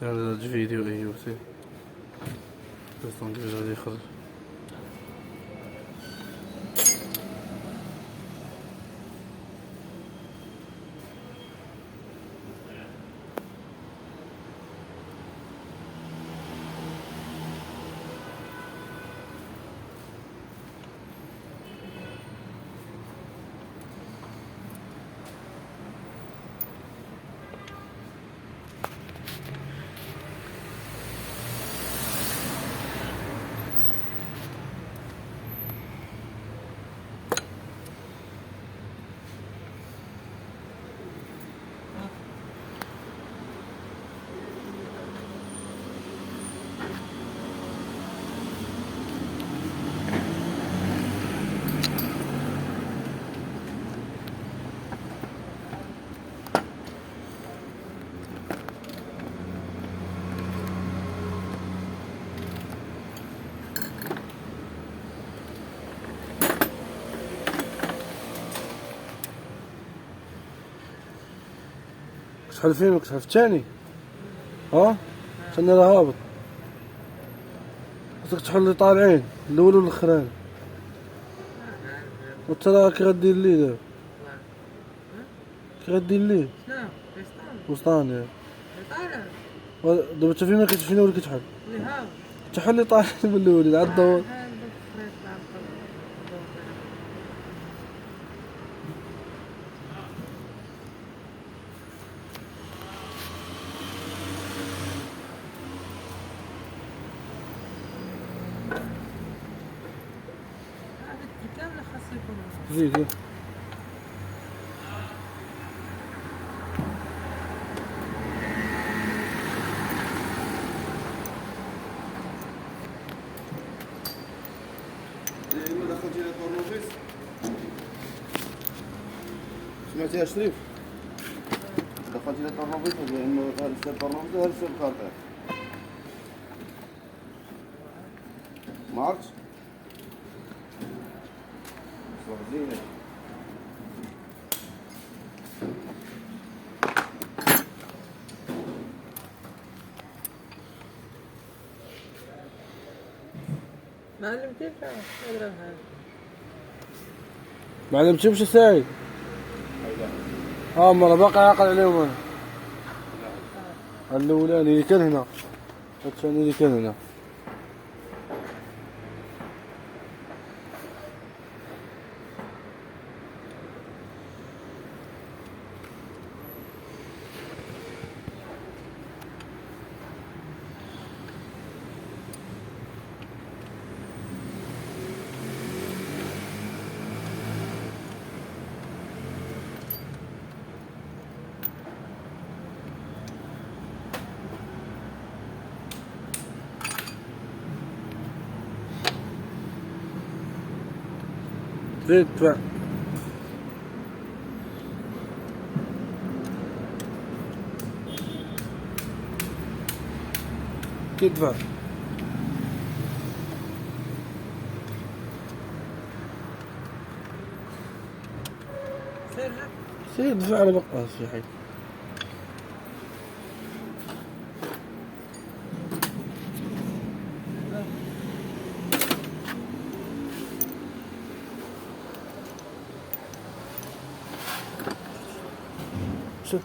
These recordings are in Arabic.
سنعرض فيديو أيوتي بس نقول هذا يخرج. شحال فين شحال في الثاني ثاني راه هابط. خاصك تحل لي طالعين الاول والاخراني وانت راه كي غدير لي دابا كي غدير لي شنو وسطاني طالع دابا انت فين فين ولا كتحل اللي هاو تحل لي طالعين من الاول عاد الدور. كامله خاص يكون زيد ما دخلتي لها الطرنوفيس سمعتيها شريف دخلتي لها الطرنوفيس ولا انه هرست الطرنوفيس وهرست الكارتة ما عرفتش زينة ما علمتيش اضربها ما علمتهمش سعيد مرة باقي عاقل عليهم انا. الاولاني اللي كان هنا الثاني اللي كان هنا. زيد دفع كي دفع سير دفع على بقاس يا حي. شوف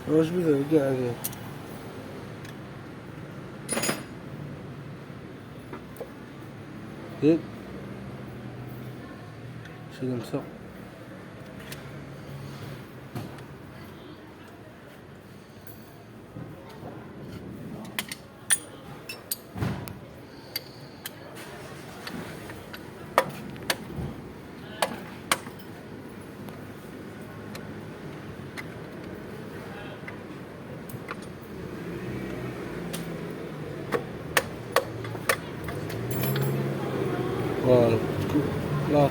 واش بذا كاع هذا زيد شي لمسة فوالا لا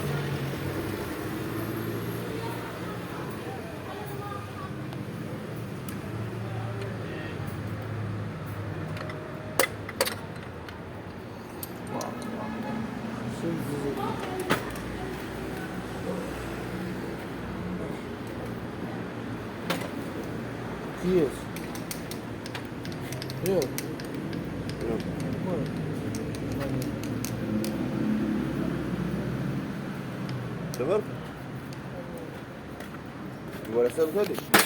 كيس يلا تمام؟ ولا سبب هذه